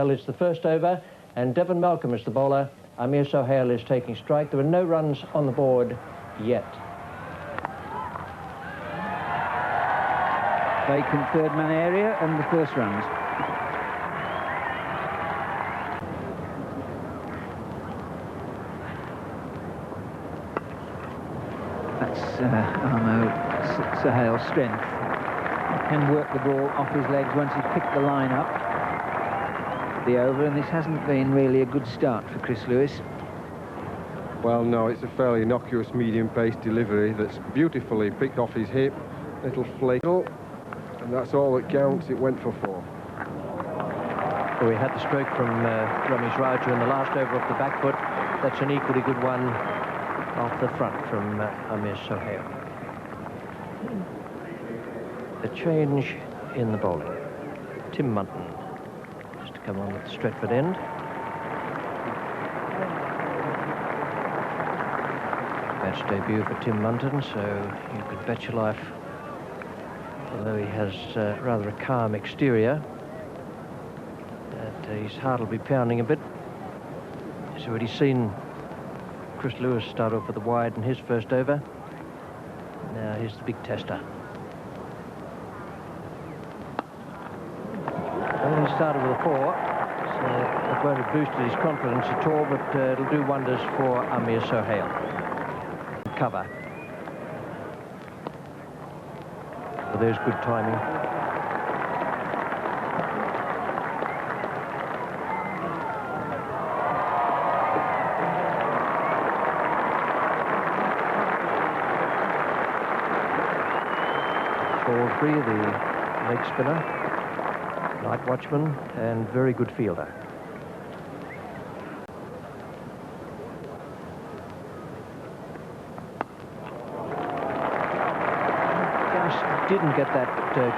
It's the first over, and Devon Malcolm is the bowler. Amir Sohail is taking strike. There are no runs on the board yet. Vacant third man area and the first runs. That's Sohail's strength. He can work the ball off his legs once he's picked the line up. The over, and this hasn't been really a good start for Chris Lewis. Well, no, it's a fairly innocuous medium-paced delivery that's beautifully picked off his hip, little flake, and that's all that counts. It went for 4. Well, we had the stroke from Ramesh Raju in the last over off the back foot. That's an equally good one off the front from Amir Sohail. A change in the bowling. Tim Munton is to come on at the Stretford end. Match debut for Tim Munton, so you could bet your life, although he has rather a calm exterior, that his heart will be pounding a bit. He's already seen Chris Lewis start off with the wide in his first over. Now here's the big tester. Well, he started with a 4, so it won't have boosted his confidence at all, but it'll do wonders for Amir Sohail. Cover. Well, there's good timing. Salisbury, the leg spinner, night watchman, and very good fielder. Didn't get that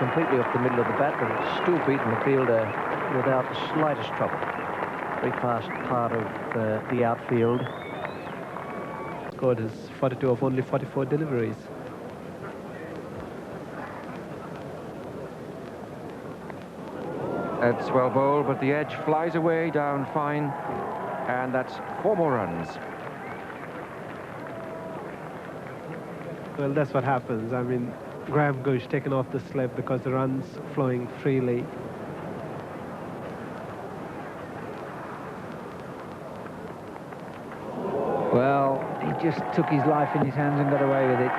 completely off the middle of the bat, but it's still beaten the fielder without the slightest trouble. Very fast part of the outfield. Scored his 42 of only 44 deliveries. That's well bowled, but the edge flies away down fine, and that's 4 more runs. Well, that's what happens. I mean, Graham Gooch taken off the slip because the run's flowing freely. Well, he just took his life in his hands and got away with it.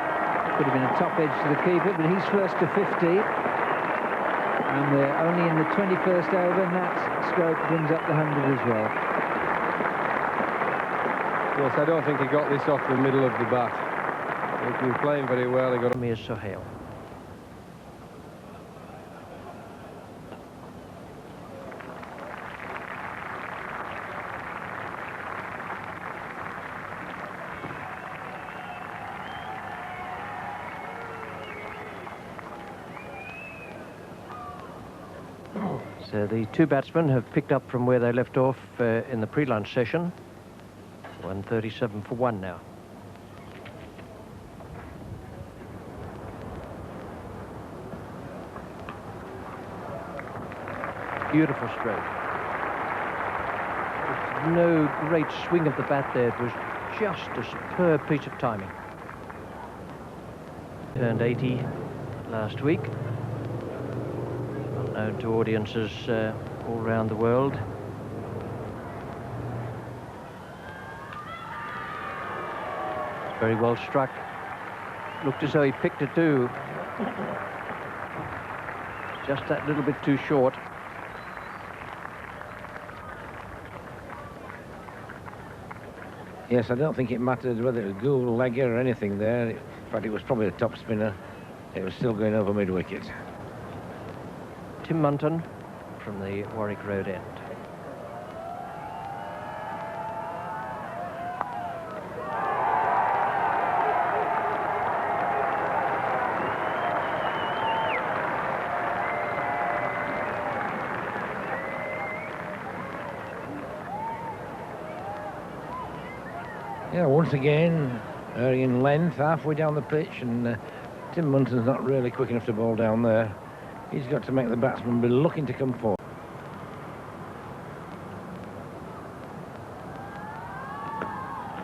Could have been a top edge to the keeper, but he's first to 50. And we're only in the 21st over, and that stroke brings up the 100 as well. Yes, I don't think he got this off the middle of the bat. He's been playing very well. He got Amir Sohail. So the two batsmen have picked up from where they left off in the pre-lunch session. 137 for 1 now. Beautiful stroke. No great swing of the bat there. It was just a superb piece of timing. Turned 80 last week. Well known to audiences all around the world. Very well struck. Looked as though he picked it too. Just that little bit too short. Yes, I don't think it mattered whether it was Gould, Legger or anything there. In fact, it was probably a top spinner. It was still going over mid-wicket. Tim Munton from the Warwick Road end. Yeah, once again, in length, halfway down the pitch, and Tim Munton's not really quick enough to bowl down there. He's got to make the batsman be looking to come forward.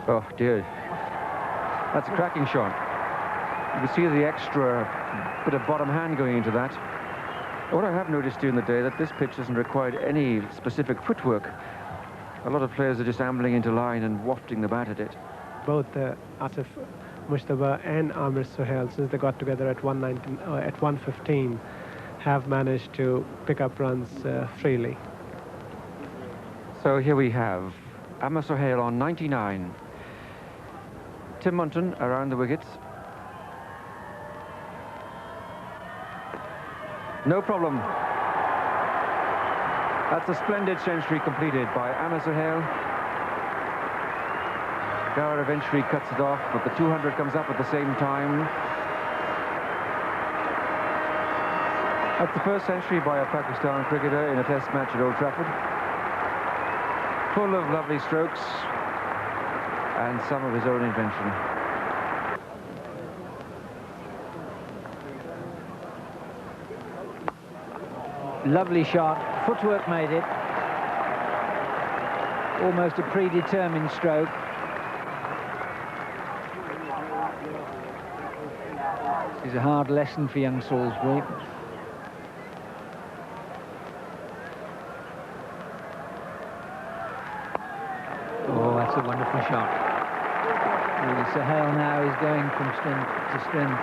Oh, dear. That's a cracking shot. You can see the extra bit of bottom hand going into that. What I have noticed during the day that this pitch doesn't require any specific footwork. A lot of players are just ambling into line and wafting the bat at it. Both Asif Mustafa and Amir Sohail, since they got together at 115, have managed to pick up runs freely. So here we have Amir Sohail on 99. Tim Munton around the wickets. No problem. That's a splendid century completed by Amir Sohail. Gower eventually cuts it off, but the 200 comes up at the same time. That's the first century by a Pakistan cricketer in a test match at Old Trafford. Full of lovely strokes and some of his own invention. Lovely shot. Footwork made it. Almost a predetermined stroke. This is a hard lesson for young Salisbury. Oh, that's a wonderful shot. Really, Sohail now is going from strength to strength.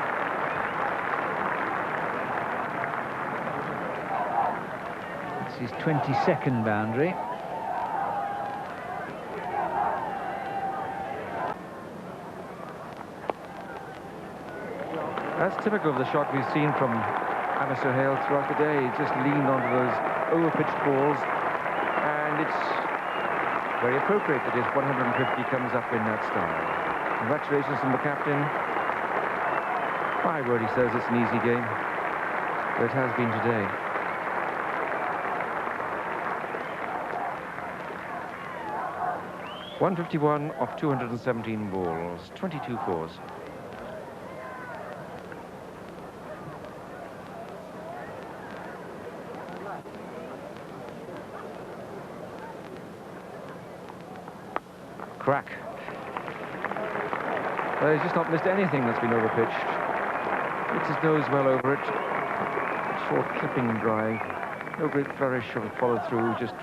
It's his 22nd boundary. That's typical of the shot we've seen from Amir Sohail throughout the day. He just leaned onto those over-pitched balls, and it's very appropriate that his 150 comes up in that style. Congratulations from the captain. My word, he says it's an easy game, but it has been today. .151 of 217 balls, 22 fours. Crack. He's just not missed anything that's been overpitched. Puts his nose well over it. Short clipping drive. No great flourish or follow through. Just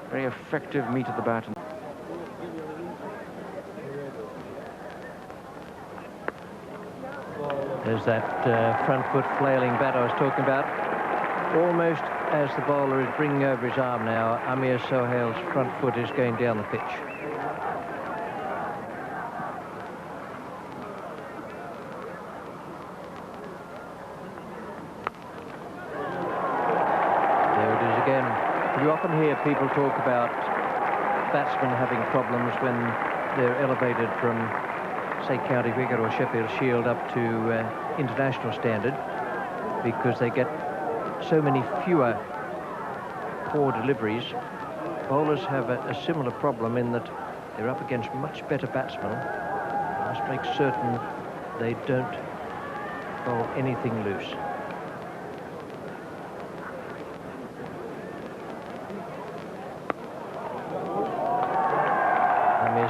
very effective meat at the bat. There's that front foot flailing bat I was talking about. Almost as the bowler is bringing over his arm now, Amir Sohail's front foot is going down the pitch. You often hear people talk about batsmen having problems when they're elevated from, say, County Cricket or Sheffield Shield up to international standard, because they get so many fewer poor deliveries. Bowlers have a similar problem in that they're up against much better batsmen. You must make certain they don't bowl anything loose.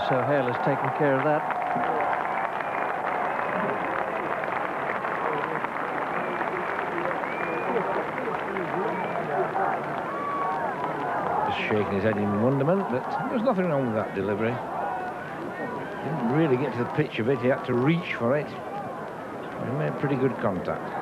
Sohail has taken care of that. Just shaking his head in wonderment, but there's nothing wrong with that delivery. Didn't really get to the pitch of it, he had to reach for it. He made pretty good contact.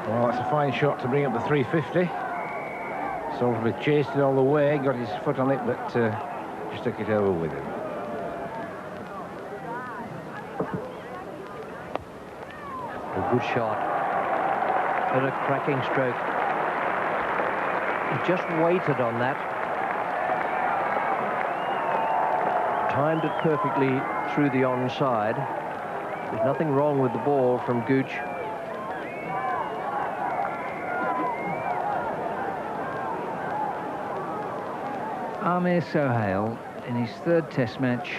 Well, that's a fine shot to bring up the 350. Salisbury chased it all the way, got his foot on it, but just took it over with him. A good shot. But a cracking stroke. He just waited on that. Timed it perfectly through the onside. There's nothing wrong with the ball from Gooch. Amir Sohail in his third Test match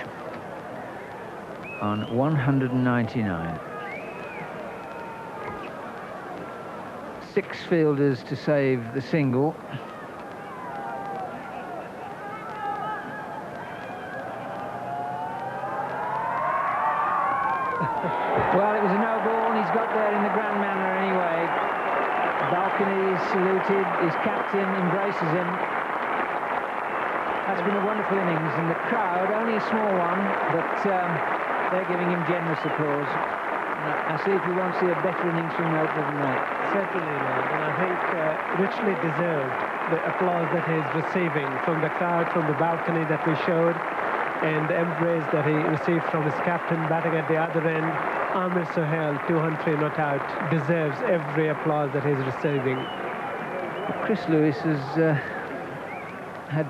on 199. 6 fielders to save the single. Well, it was a no ball, and he's got there in the grand manner anyway. The balcony is saluted, his captain embraces him. That's been a wonderful innings, and the crowd, only a small one, but they're giving him generous applause. I see if we won't see a better innings from the opener than that. Certainly not, and I think richly deserved the applause that he's receiving from the crowd, from the balcony that we showed, and the embrace that he received from his captain batting at the other end. Amir Sohail, 203 not out, deserves every applause that he's receiving. Chris Lewis has had